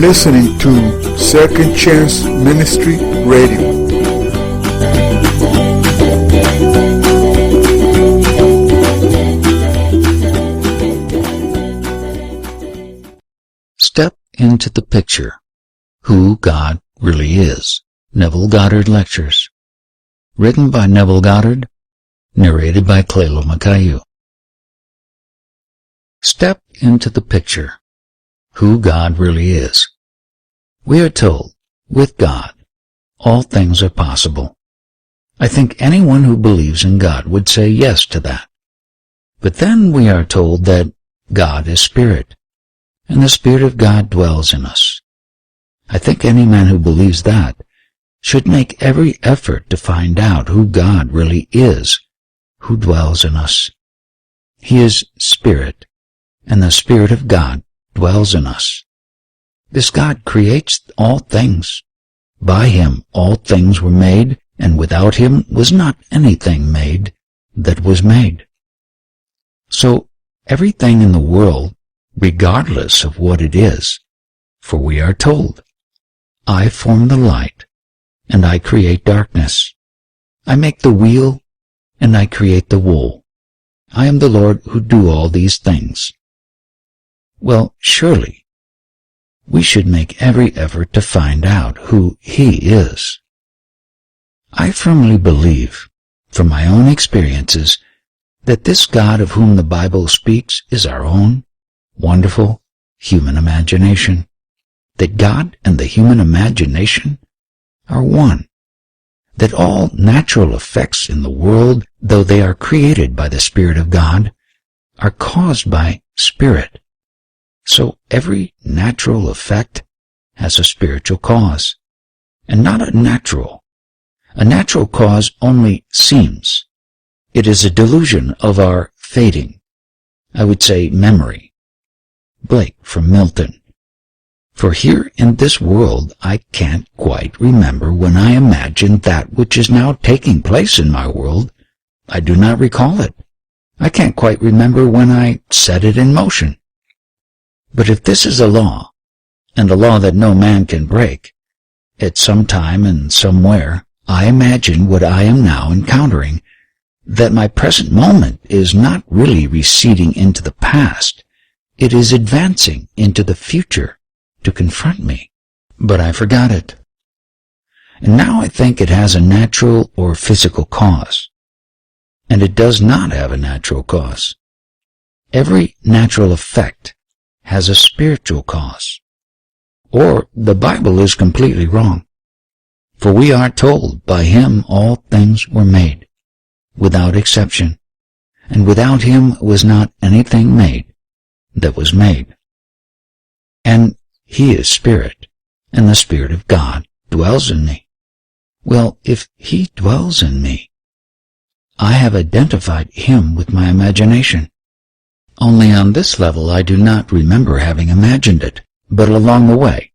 listening to Second Chance Ministry Radio. Step into the picture. Who God really is. Neville Goddard Lectures. Written by Neville Goddard. Narrated by Clelo Macayu. Step into the picture. Who God really is. We are told, with God, all things are possible. I think anyone who believes in God would say yes to that. But then we are told that God is spirit, and the Spirit of God dwells in us. I think any man who believes that should make every effort to find out who God really is, who dwells in us. He is spirit, and the Spirit of God dwells in us. This God creates all things. By him all things were made, and without him was not anything made that was made. So everything in the world, regardless of what it is, for we are told, I form the light, and I create darkness. I make the wheel, and I create the wool. I am the Lord who do all these things. Well, surely, we should make every effort to find out who He is. I firmly believe, from my own experiences, that this God of whom the Bible speaks is our own wonderful human imagination. That God and the human imagination are one. That all natural effects in the world, though they are created by the Spirit of God, are caused by Spirit. So every natural effect has a spiritual cause, and not a natural. A natural cause only seems. It is a delusion of our fading, I would say memory. Blake from Milton. For here in this world I can't quite remember when I imagined that which is now taking place in my world. I do not recall it. I can't quite remember when I set it in motion. But if this is a law, and a law that no man can break, at some time and somewhere I imagine what I am now encountering, that my present moment is not really receding into the past, it is advancing into the future to confront me. But I forgot it. And now I think it has a natural or physical cause. And it does not have a natural cause. Every natural effect has a spiritual cause. Or the Bible is completely wrong. For we are told, by him all things were made, without exception, and without him was not anything made that was made. And he is spirit, and the Spirit of God dwells in me. Well, if he dwells in me, I have identified him with my imagination. Only on this level I do not remember having imagined it, but along the way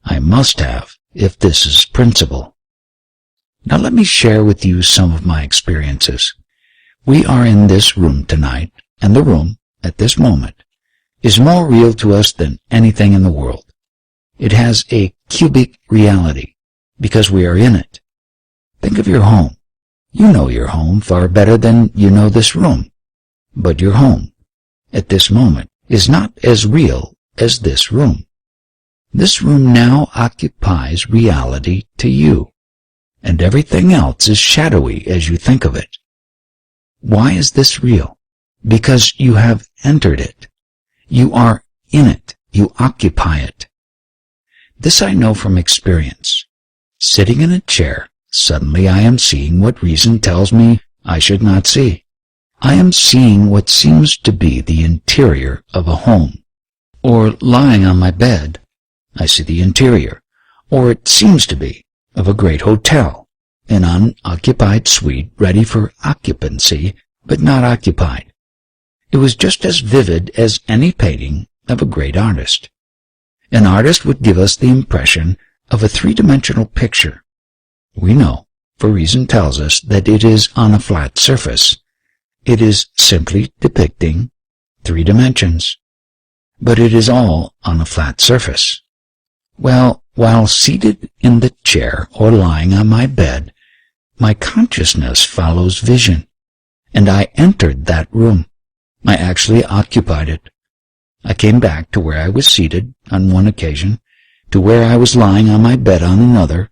I must have, if this is principle. Now let me share with you some of my experiences. We are in this room tonight, and the room, at this moment, is more real to us than anything in the world. It has a cubic reality, because we are in it. Think of your home. You know your home far better than you know this room. But your home, at this moment, is not as real as this room. This room now occupies reality to you, and everything else is shadowy as you think of it. Why is this real? Because you have entered it. You are in it. You occupy it. This I know from experience. Sitting in a chair, suddenly I am seeing what reason tells me I should not see. I am seeing what seems to be the interior of a home. Or lying on my bed, I see the interior, or it seems to be, of a great hotel, an unoccupied suite ready for occupancy, but not occupied. It was just as vivid as any painting of a great artist. An artist would give us the impression of a three-dimensional picture. We know, for reason tells us, that it is on a flat surface. It is simply depicting 3 dimensions. But it is all on a flat surface. Well, while seated in the chair or lying on my bed, my consciousness follows vision, and I entered that room. I actually occupied it. I came back to where I was seated on one occasion, to where I was lying on my bed on another,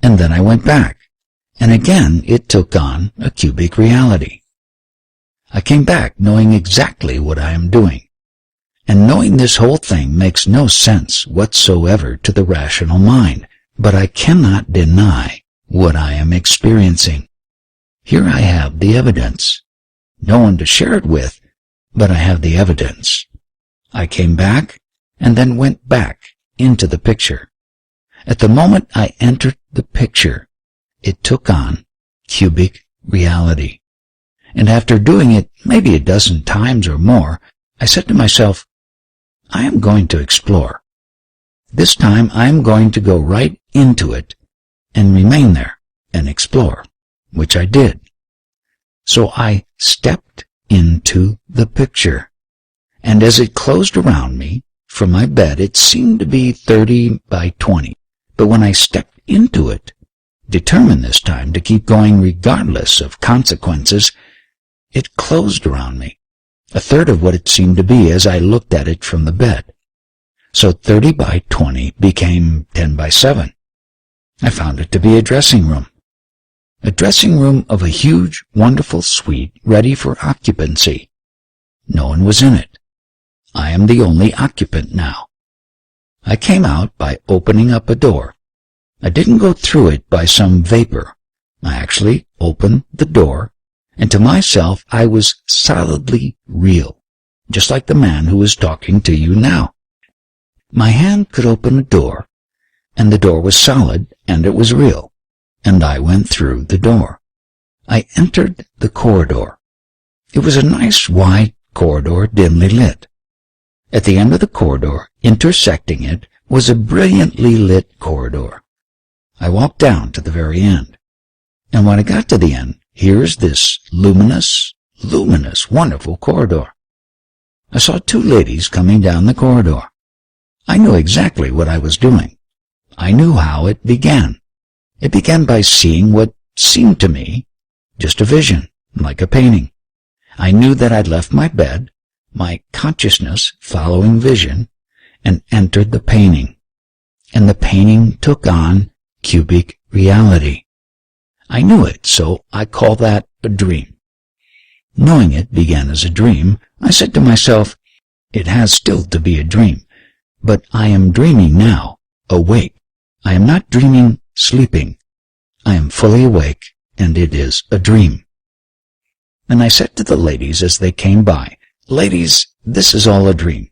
and then I went back, and again it took on a cubic reality. I came back knowing exactly what I am doing, and knowing this whole thing makes no sense whatsoever to the rational mind, but I cannot deny what I am experiencing. Here I have the evidence. No one to share it with, but I have the evidence. I came back and then went back into the picture. At the moment I entered the picture, it took on cubic reality. And after doing it maybe a dozen times or more, I said to myself, I am going to explore. This time I am going to go right into it and remain there and explore, which I did. So I stepped into the picture, and as it closed around me, from my bed it seemed to be 30 by 20, but when I stepped into it, determined this time to keep going regardless of consequences, it closed around me, a third of what it seemed to be as I looked at it from the bed. So 30 by 20 became 10 by 7. I found it to be a dressing room. A dressing room of a huge, wonderful suite ready for occupancy. No one was in it. I am the only occupant now. I came out by opening up a door. I didn't go through it by some vapor. I actually opened the door, and to myself I was solidly real, just like the man who is talking to you now. My hand could open a door, and the door was solid, and it was real, and I went through the door. I entered the corridor. It was a nice wide corridor, dimly lit. At the end of the corridor, intersecting it, was a brilliantly lit corridor. I walked down to the very end, and when I got to the end, here's this luminous, wonderful corridor. I saw two ladies coming down the corridor. I knew exactly what I was doing. I knew how it began. It began by seeing what seemed to me just a vision, like a painting. I knew that I'd left my bed, my consciousness following vision, and entered the painting. And the painting took on cubic reality. I knew it, so I call that a dream. Knowing it began as a dream, I said to myself, it has still to be a dream, but I am dreaming now, awake. I am not dreaming, sleeping. I am fully awake, and it is a dream. And I said to the ladies as they came by, ladies, this is all a dream.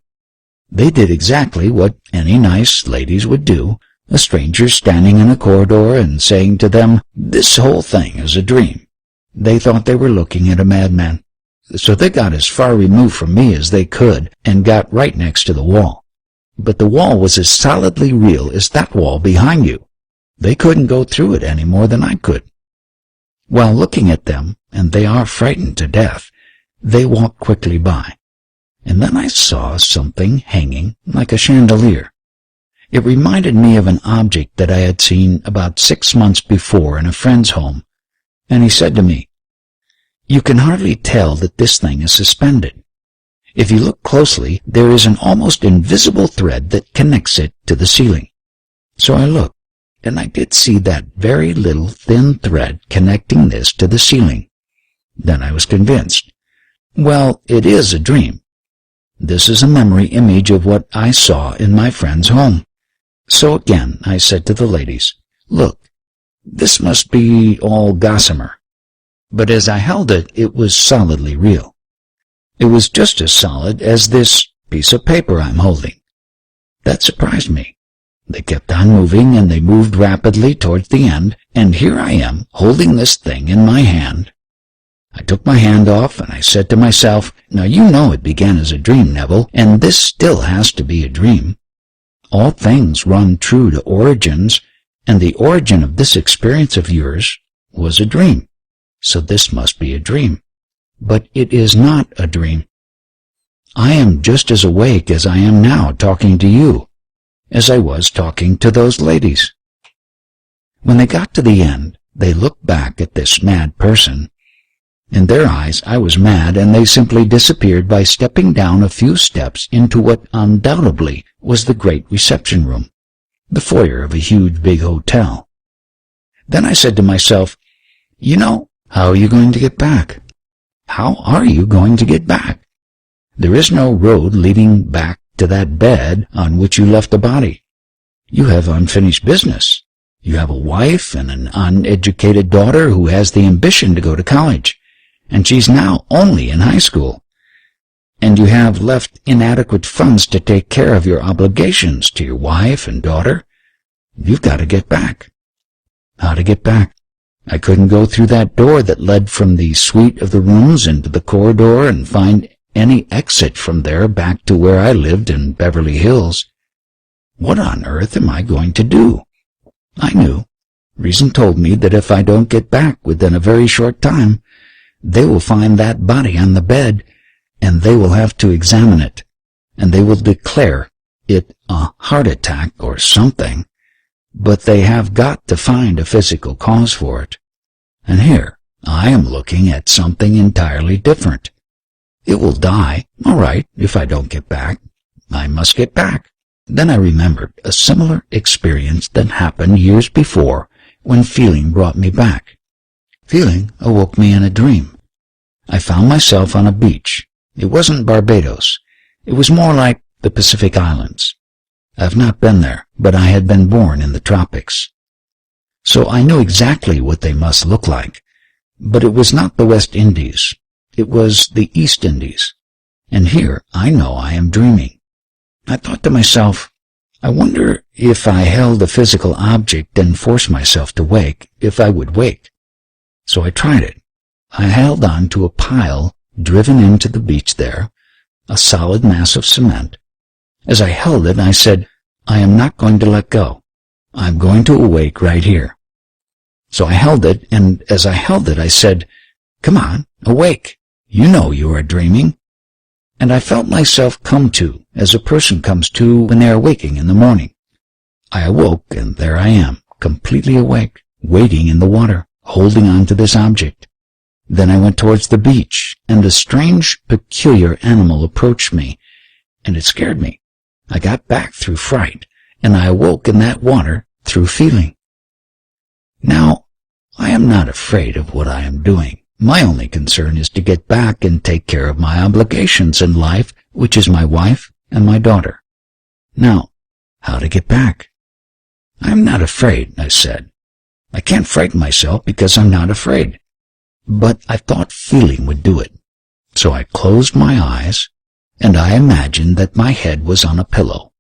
They did exactly what any nice ladies would do, a stranger standing in a corridor and saying to them, this whole thing is a dream. They thought they were looking at a madman. So they got as far removed from me as they could and got right next to the wall. But the wall was as solidly real as that wall behind you. They couldn't go through it any more than I could. While looking at them, and they are frightened to death, they walked quickly by. And then I saw something hanging like a chandelier. It reminded me of an object that I had seen about 6 months before in a friend's home, and he said to me, you can hardly tell that this thing is suspended. If you look closely, there is an almost invisible thread that connects it to the ceiling. So I looked, and I did see that very little thin thread connecting this to the ceiling. Then I was convinced. Well, it is a dream. This is a memory image of what I saw in my friend's home. So again I said to the ladies, look, this must be all gossamer. But as I held it, it was solidly real. It was just as solid as this piece of paper I'm holding. That surprised me. They kept on moving, and they moved rapidly towards the end, and here I am, holding this thing in my hand. I took my hand off, and I said to myself, now you know it began as a dream, Neville, and this still has to be a dream. All things run true to origins, and the origin of this experience of yours was a dream. So this must be a dream. But it is not a dream. I am just as awake as I am now talking to you. as I was talking to those ladies. When they got to the end, they looked back at this mad person. In their eyes, I was mad, and they simply disappeared by stepping down a few steps into what undoubtedly was the great reception room, the foyer of a huge big hotel. Then I said to myself, you know, how are you going to get back? How are you going to get back? There is no road leading back to that bed on which you left the body. You have unfinished business. You have a wife and an uneducated daughter who has the ambition to go to college, and she's now only in high school. And you have left inadequate funds to take care of your obligations to your wife and daughter. You've got to get back. How to get back? I couldn't go through that door that led from the suite of the rooms into the corridor and find any exit from there back to where I lived in Beverly Hills. What on earth am I going to do? I knew. Reason told me that if I don't get back within a very short time, they will find that body on the bed, and they will have to examine it, and they will declare it a heart attack or something, but they have got to find a physical cause for it. And here I am looking at something entirely different. It will die, all right, if I don't get back. I must get back. Then I remembered a similar experience that happened years before when feeling brought me back. Feeling awoke me in a dream. I found myself on a beach. It wasn't Barbados. It was more like the Pacific Islands. I've not been there, but I had been born in the tropics. So I knew exactly what they must look like. But it was not the West Indies. It was the East Indies. And here I know I am dreaming. I thought to myself, I wonder if I held a physical object and forced myself to wake, if I would wake. So I tried it. I held on to a pile driven into the beach there, a solid mass of cement. As I held it, I said, I am not going to let go. I'm going to awake right here. So I held it, and as I held it, I said, come on, awake. You know you are dreaming. And I felt myself come to, as a person comes to when they are waking in the morning. I awoke, and there I am, completely awake, waiting in the water, holding on to this object. Then I went towards the beach, and a strange, peculiar animal approached me, and it scared me. I got back through fright, and I awoke in that water through feeling. Now, I am not afraid of what I am doing. My only concern is to get back and take care of my obligations in life, which is my wife and my daughter. Now, how to get back? I am not afraid, I said. I can't frighten myself because I'm not afraid. But I thought feeling would do it. So I closed my eyes, and I imagined that my head was on a pillow,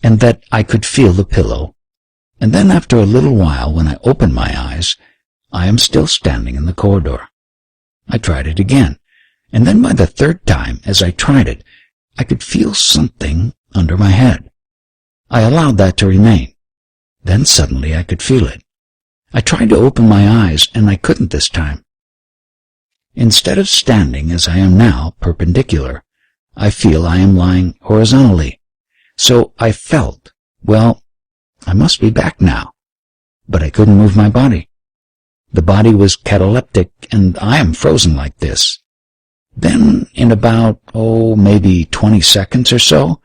and that I could feel the pillow. And then after a little while, when I opened my eyes, I am still standing in the corridor. I tried it again, and then by the third time, as I tried it, I could feel something under my head. I allowed that to remain. Then suddenly I could feel it. I tried to open my eyes, and I couldn't this time. Instead of standing as I am now, perpendicular, I feel I am lying horizontally. So I felt, well, I must be back now. But I couldn't move my body. The body was cataleptic, and I am frozen like this. Then, in about, maybe 20 seconds or so,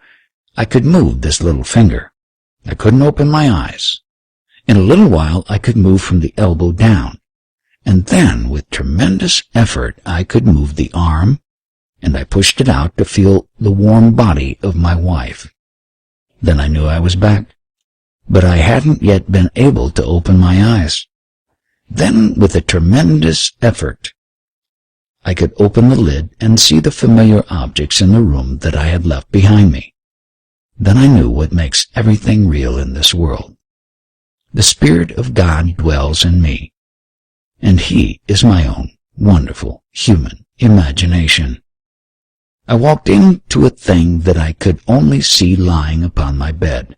I could move this little finger. I couldn't open my eyes. In a little while, I could move from the elbow down. And then, with tremendous effort, I could move the arm, and I pushed it out to feel the warm body of my wife. Then I knew I was back. But I hadn't yet been able to open my eyes. Then, with a tremendous effort, I could open the lid and see the familiar objects in the room that I had left behind me. Then I knew what makes everything real in this world. The Spirit of God dwells in me, and He is my own wonderful human imagination. I walked into a thing that I could only see lying upon my bed.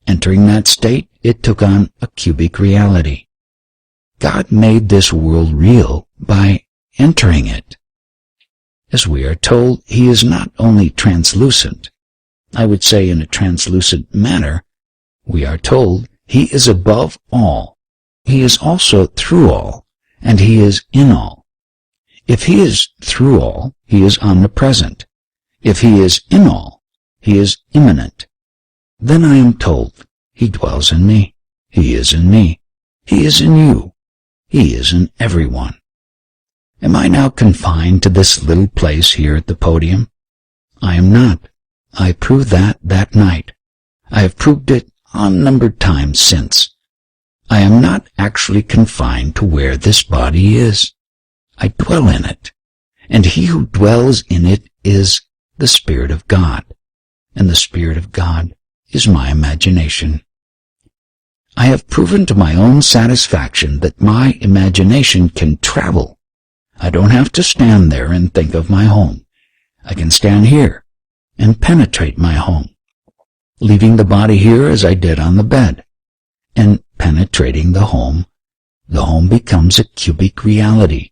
Entering that state, it took on a cubic reality. God made this world real by entering it. As we are told, He is not only translucent, I would say in a translucent manner, we are told he is above all. He is also through all, and he is in all. If he is through all, he is omnipresent. If he is in all, he is immanent. Then I am told, he dwells in me. He is in me. He is in you. He is in everyone. Am I now confined to this little place here at the podium? I am not. I proved that night. I have proved it unnumbered times since. I am not actually confined to where this body is. I dwell in it, and he who dwells in it is the Spirit of God, and the Spirit of God is my imagination. I have proven to my own satisfaction that my imagination can travel. I don't have to stand there and think of my home. I can stand here and penetrate my home, leaving the body here as I did on the bed, and penetrating the home becomes a cubic reality,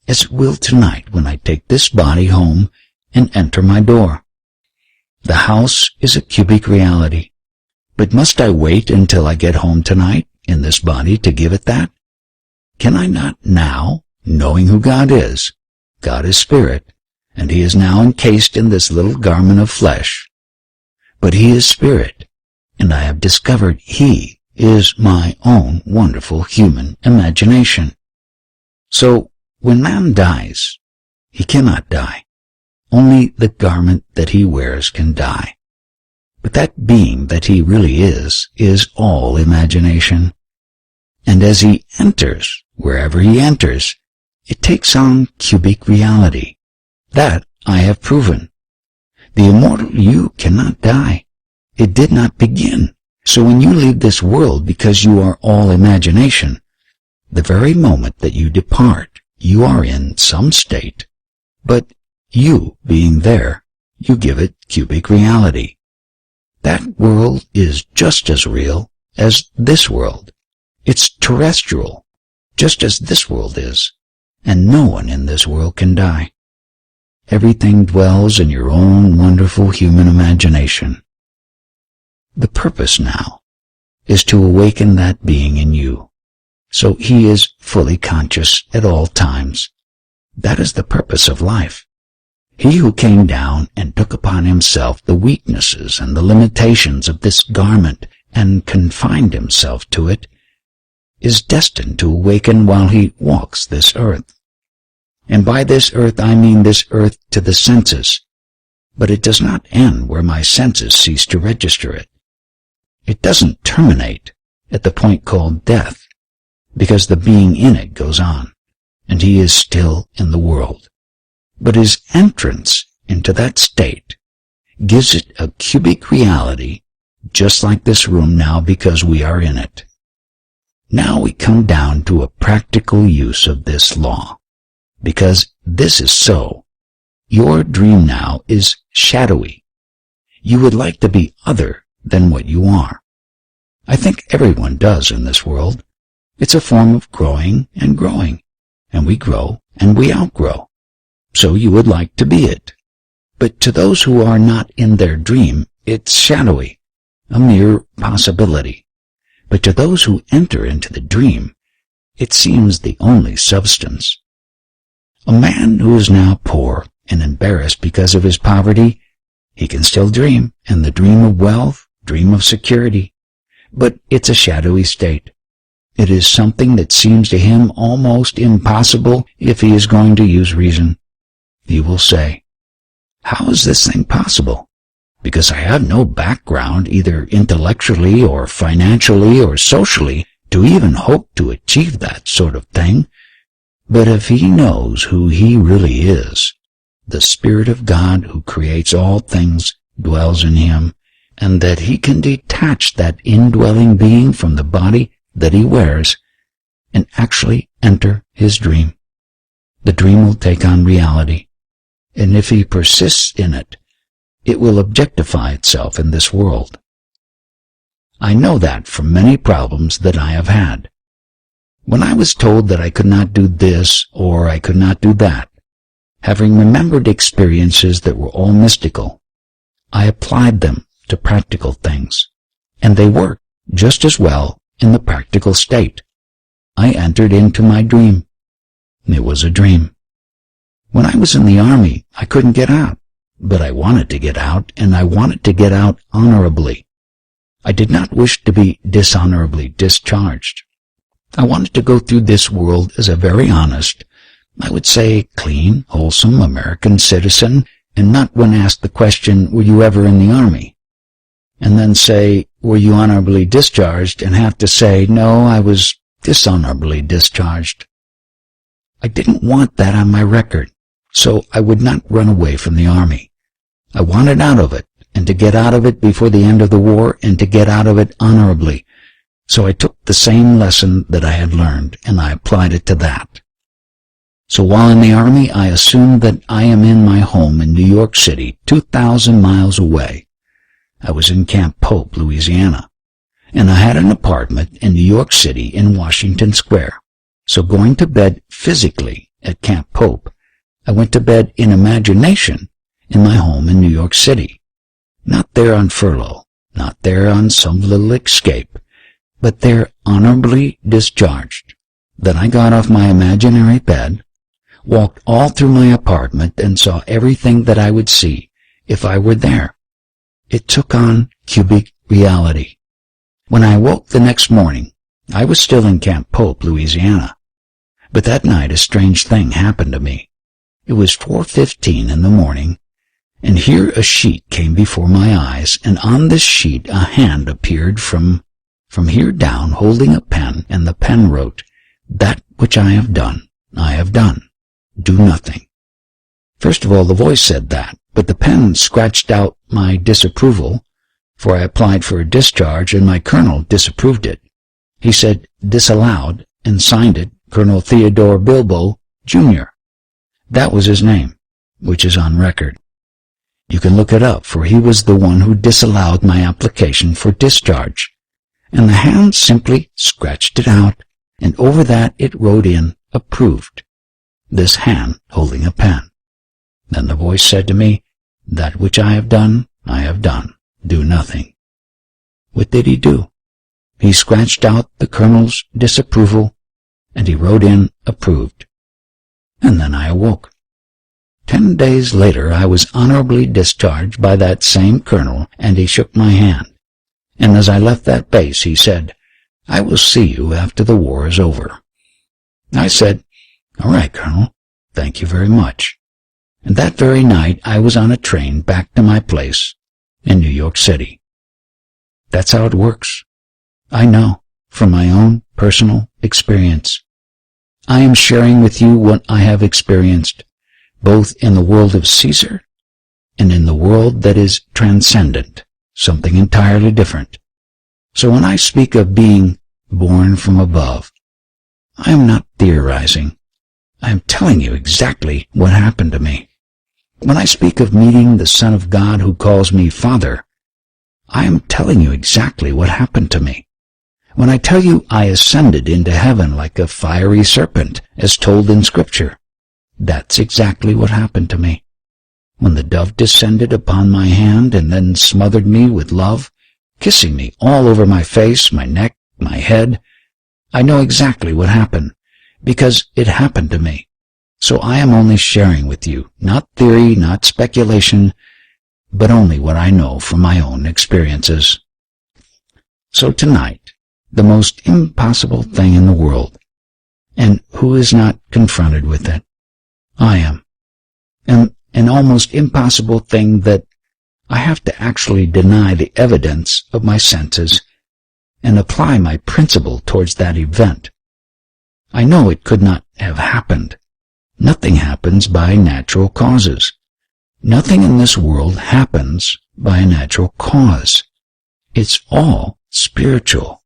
as it will tonight when I take this body home and enter my door. The house is a cubic reality. But must I wait until I get home tonight in this body to give it that? Can I not now, knowing who God is spirit, and he is now encased in this little garment of flesh. But he is spirit, and I have discovered he is my own wonderful human imagination. So when man dies, he cannot die. Only the garment that he wears can die. But that being that he really is all imagination. And as he enters, wherever he enters, it takes on cubic reality. That I have proven. The immortal you cannot die. It did not begin. So when you leave this world because you are all imagination, the very moment that you depart, you are in some state. But you being there, you give it cubic reality. That world is just as real as this world. It's terrestrial, just as this world is, and no one in this world can die. Everything dwells in your own wonderful human imagination. The purpose now is to awaken that being in you, so he is fully conscious at all times. That is the purpose of life. He who came down and took upon himself the weaknesses and the limitations of this garment and confined himself to it is destined to awaken while he walks this earth. And by this earth I mean this earth to the senses, but it does not end where my senses cease to register it. It doesn't terminate at the point called death, because the being in it goes on, and he is still in the world. But his entrance into that state gives it a cubic reality, just like this room now because we are in it. Now we come down to a practical use of this law, because this is so. Your dream now is shadowy. You would like to be other than what you are. I think everyone does in this world. It's a form of growing, and we grow and we outgrow. So you would like to be it. But to those who are not in their dream, it's shadowy, a mere possibility. But to those who enter into the dream, it seems the only substance. A man who is now poor and embarrassed because of his poverty, he can still dream, and the dream of wealth, dream of security. But it's a shadowy state. It is something that seems to him almost impossible if he is going to use reason. You will say, how is this thing possible? Because I have no background, either intellectually or financially or socially, to even hope to achieve that sort of thing. But if he knows who he really is, the Spirit of God who creates all things dwells in him, and that he can detach that indwelling being from the body that he wears and actually enter his dream, the dream will take on reality. And if he persists in it, it will objectify itself in this world. I know that from many problems that I have had. When I was told that I could not do this or I could not do that, having remembered experiences that were all mystical, I applied them to practical things, and they work just as well in the practical state. I entered into my dream. It was a dream. When I was in the Army, I couldn't get out, but I wanted to get out, and I wanted to get out honorably. I did not wish to be dishonorably discharged. I wanted to go through this world as a very honest, I would say clean, wholesome American citizen, and not when asked the question, were you ever in the Army? And then say, were you honorably discharged, and have to say, no, I was dishonorably discharged. I didn't want that on my record, so I would not run away from the Army. I wanted out of it, and to get out of it before the end of the war, and to get out of it honorably. So I took the same lesson that I had learned, and I applied it to that. So while in the Army, I assumed that I am in my home in New York City, 2,000 miles away. I was in Camp Pope, Louisiana, and I had an apartment in New York City in Washington Square. So going to bed physically at Camp Pope, I went to bed in imagination in my home in New York City. Not there on furlough, not there on some little escape, but there honorably discharged. Then I got off my imaginary bed, walked all through my apartment, and saw everything that I would see if I were there. It took on cubic reality. When I woke the next morning, I was still in Camp Pope, Louisiana. But that night a strange thing happened to me. It was 4:15 in the morning, and here a sheet came before my eyes, and on this sheet a hand appeared from here down, holding a pen, and the pen wrote, "That which I have done, I have done. Do nothing." First of all, the voice said that, but the pen scratched out my disapproval, for I applied for a discharge, and my colonel disapproved it. He said disallowed, and signed it Colonel Theodore Bilbo, Jr. That was his name, which is on record. You can look it up, for he was the one who disallowed my application for discharge. And the hand simply scratched it out, and over that it wrote in, approved. This hand holding a pen. Then the voice said to me, "That which I have done, I have done. Do nothing." What did he do? He scratched out the colonel's disapproval, and he wrote in, approved. And then I awoke. 10 days later I was honorably discharged by that same colonel, and he shook my hand. And as I left that base, he said, "I will see you after the war is over." I said, "All right, Colonel, thank you very much." And that very night I was on a train back to my place in New York City. That's how it works. I know from my own personal experience. I am sharing with you what I have experienced, both in the world of Caesar and in the world that is transcendent, something entirely different. So when I speak of being born from above, I am not theorizing. I am telling you exactly what happened to me. When I speak of meeting the Son of God who calls me Father, I am telling you exactly what happened to me. When I tell you I ascended into heaven like a fiery serpent, as told in Scripture, that's exactly what happened to me. When the dove descended upon my hand and then smothered me with love, kissing me all over my face, my neck, my head, I know exactly what happened, because it happened to me. So I am only sharing with you, not theory, not speculation, but only what I know from my own experiences. So tonight, the most impossible thing in the world, and who is not confronted with it? I am. And an almost impossible thing that I have to actually deny the evidence of my senses and apply my principle towards that event. I know it could not have happened. Nothing happens by natural causes. Nothing in this world happens by a natural cause. It's all spiritual.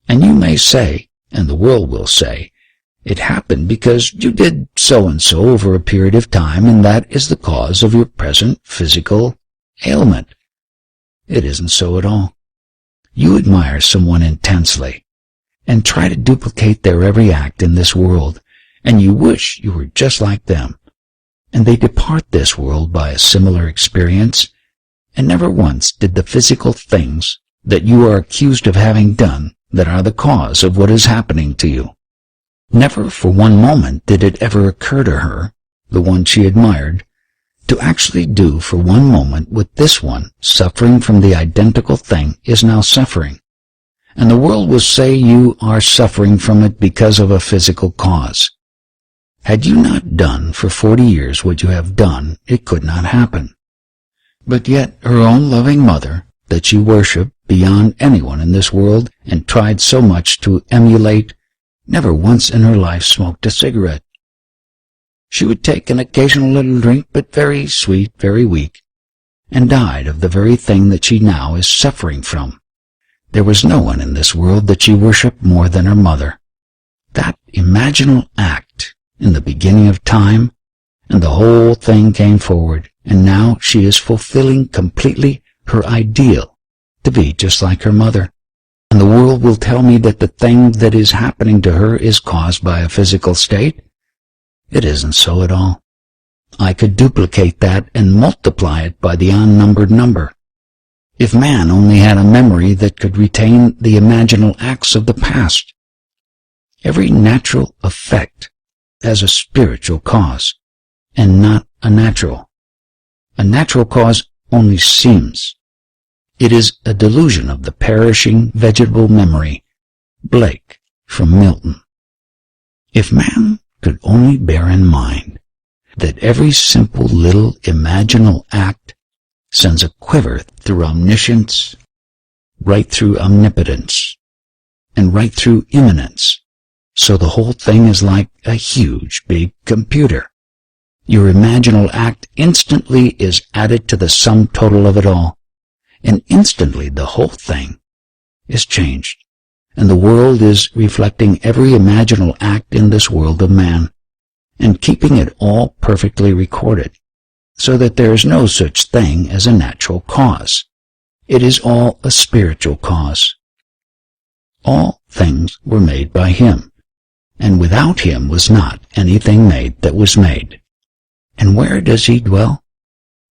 And you may say, and the world will say, it happened because you did so-and-so over a period of time, and that is the cause of your present physical ailment. It isn't so at all. You admire someone intensely, and try to duplicate their every act in this world, and you wish you were just like them, and they depart this world by a similar experience, And never once did the physical things that you are accused of having done that are the cause of what is happening to you. Never for one moment did it ever occur to her, the one she admired, to actually do for one moment what this one, suffering from the identical thing, is now suffering. And the world will say you are suffering from it because of a physical cause. Had you not done for 40 years what you have done, it could not happen. But yet her own loving mother, that she worshipped beyond anyone in this world and tried so much to emulate, never once in her life smoked a cigarette. She would take an occasional little drink, but very sweet, very weak, and died of the very thing that she now is suffering from. There was no one in this world that she worshipped more than her mother. That imaginal act in the beginning of time, and the whole thing came forward, and now she is fulfilling completely her ideal to be just like her mother. And the world will tell me that the thing that is happening to her is caused by a physical state. It isn't so at all. I could duplicate that and multiply it by the unnumbered number. If man only had a memory that could retain the imaginal acts of the past. Every natural effect has a spiritual cause, and not a natural. A natural cause only seems. It is a delusion of the perishing vegetable memory. Blake from Milton. If man could only bear in mind that every simple little imaginal act sends a quiver through omniscience, right through omnipotence, and right through immanence, so the whole thing is like a huge big computer. Your imaginal act instantly is added to the sum total of it all, and instantly the whole thing is changed, and the world is reflecting every imaginal act in this world of man, and keeping it all perfectly recorded, so that there is no such thing as a natural cause. It is all a spiritual cause. All things were made by him, and without him was not anything made that was made. And where does he dwell?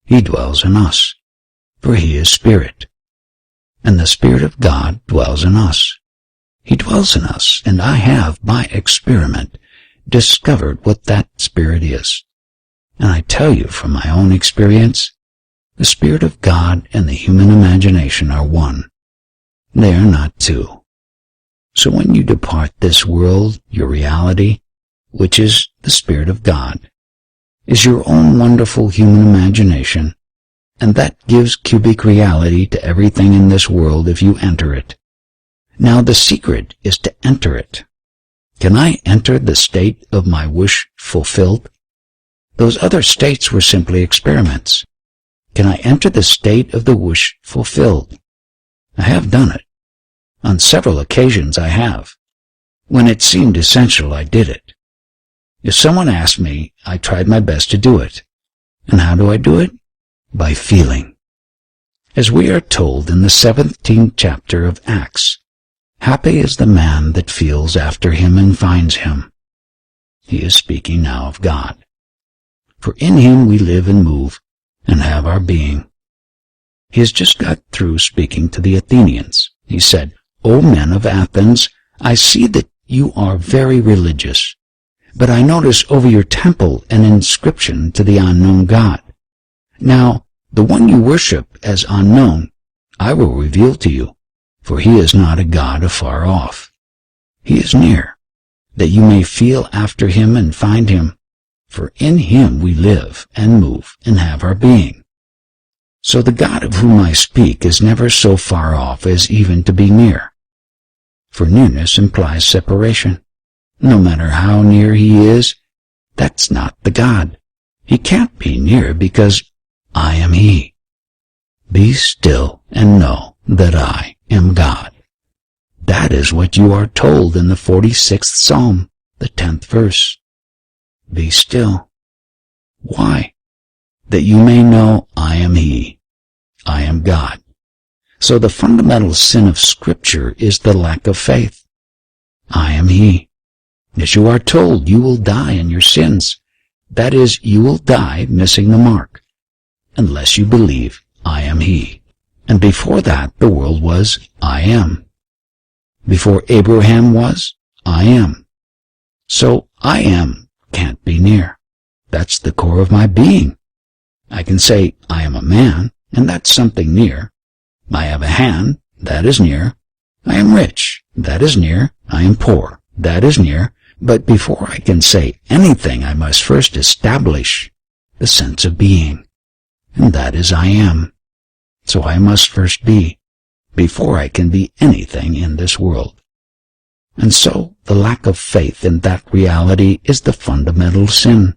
He dwells in us, for he is Spirit. And the Spirit of God dwells in us. He dwells in us, and I have, by experiment, discovered what that Spirit is. And I tell you from my own experience, the Spirit of God and the human imagination are one. They are not two. So when you depart this world, your reality, which is the Spirit of God, is your own wonderful human imagination, and that gives cubic reality to everything in this world if you enter it. Now the secret is to enter it. Can I enter the state of my wish fulfilled? Those other states were simply experiments. Can I enter the state of the wish fulfilled? I have done it. On several occasions I have. When it seemed essential, I did it. If someone asked me, I tried my best to do it. And how do I do it? By feeling. As we are told in the 17th chapter of Acts, happy is the man that feels after him and finds him. He is speaking now of God. For in him we live and move and have our being. He has just got through speaking to the Athenians. He said, O men of Athens, I see that you are very religious, but I notice over your temple an inscription to the unknown God. Now, the one you worship as unknown, I will reveal to you, for he is not a God afar off. He is near, that you may feel after him and find him, for in him we live and move and have our being. So the God of whom I speak is never so far off as even to be near. For nearness implies separation. No matter how near he is, that's not the God. He can't be near because I am he. Be still and know that I am God. That is what you are told in the 46th Psalm, the 10th verse. Be still. Why? That you may know I am he. I am God. So the fundamental sin of Scripture is the lack of faith. I am he. As you are told, you will die in your sins. That is, you will die missing the mark, unless you believe I am He. And before that, the world was I am. Before Abraham was, I am. So I am can't be near. That's the core of my being. I can say I am a man, and that's something near. I have a hand, that is near. I am rich, that is near. I am poor, that is near. But before I can say anything, I must first establish the sense of being, and that is I am. So I must first be, before I can be anything in this world. And so the lack of faith in that reality is the fundamental sin.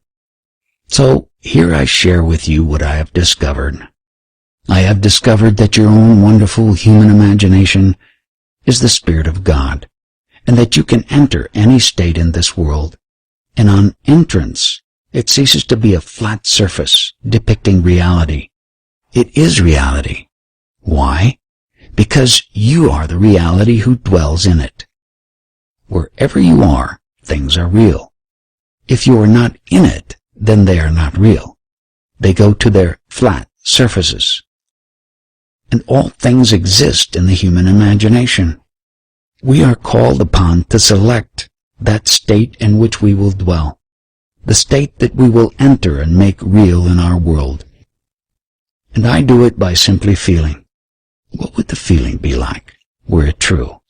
So here I share with you what I have discovered. I have discovered that your own wonderful human imagination is the Spirit of God, and that you can enter any state in this world, and on entrance it ceases to be a flat surface depicting reality. It is reality. Why? Because you are the reality who dwells in it. Wherever you are, things are real. If you are not in it, then they are not real. They go to their flat surfaces. And all things exist in the human imagination. We are called upon to select that state in which we will dwell, the state that we will enter and make real in our world. And I do it by simply feeling. What would the feeling be like were it true?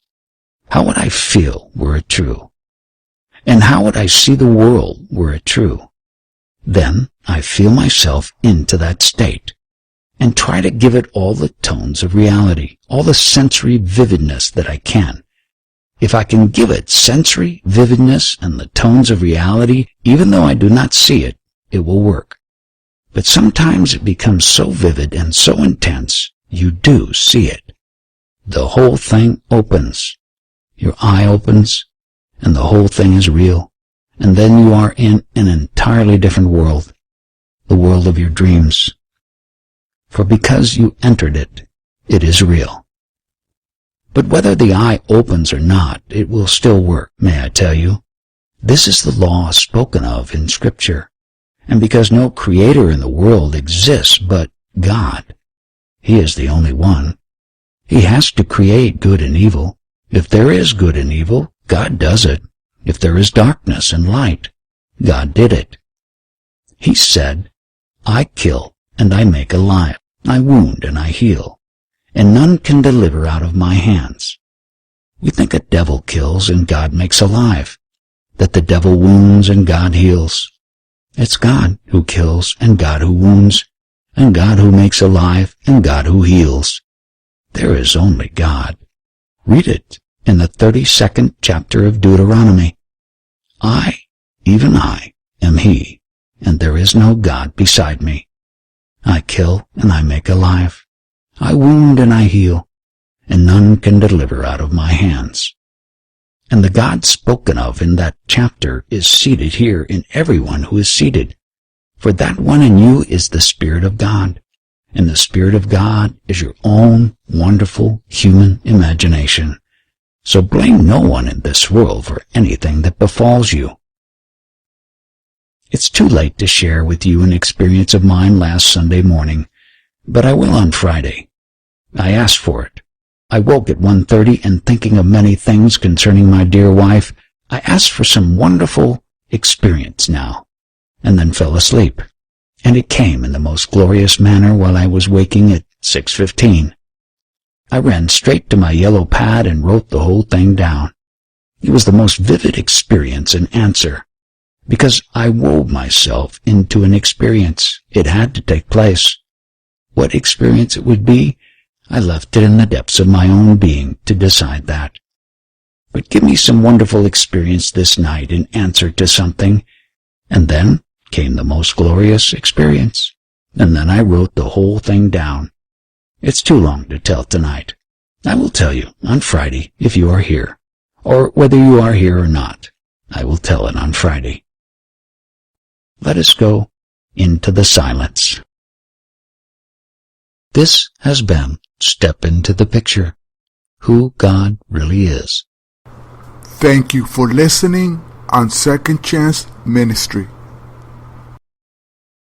How would I feel were it true? And how would I see the world were it true? Then I feel myself into that state and try to give it all the tones of reality, all the sensory vividness that I can. If I can give it sensory vividness and the tones of reality, even though I do not see it, it will work. But sometimes it becomes so vivid and so intense, you do see it. The whole thing opens. Your eye opens, and the whole thing is real. And then you are in an entirely different world, the world of your dreams. For because you entered it, it is real. But whether the eye opens or not, it will still work, may I tell you. This is the law spoken of in Scripture. And because no creator in the world exists but God, He is the only one. He has to create good and evil. If there is good and evil, God does it. If there is darkness and light, God did it. He said, I kill and I make alive. I wound and I heal. And none can deliver out of my hands. We think a devil kills and God makes alive, that the devil wounds and God heals. It's God who kills and God who wounds, and God who makes alive and God who heals. There is only God. Read it in the 32nd chapter of Deuteronomy. I, even I, am He, and there is no God beside me. I kill and I make alive. I wound and I heal, and none can deliver out of my hands. And the God spoken of in that chapter is seated here in everyone who is seated. For that one in you is the Spirit of God, and the Spirit of God is your own wonderful human imagination. So blame no one in this world for anything that befalls you. It's too late to share with you an experience of mine last Sunday morning, but I will on Friday. I asked for it. I woke at 1:30 and thinking of many things concerning my dear wife, I asked for some wonderful experience now, and then fell asleep. And it came in the most glorious manner while I was waking at 6:15. I ran straight to my yellow pad and wrote the whole thing down. It was the most vivid experience and answer, because I wove myself into an experience. It had to take place. What experience it would be, I left it in the depths of my own being to decide that. But give me some wonderful experience this night in answer to something, and then came the most glorious experience, and then I wrote the whole thing down. It's too long to tell tonight. I will tell you on Friday if you are here, or whether you are here or not. I will tell it on Friday. Let us go into the silence. This has been Step into the Picture, Who God Really Is. Thank you for listening on Second Chance Ministry.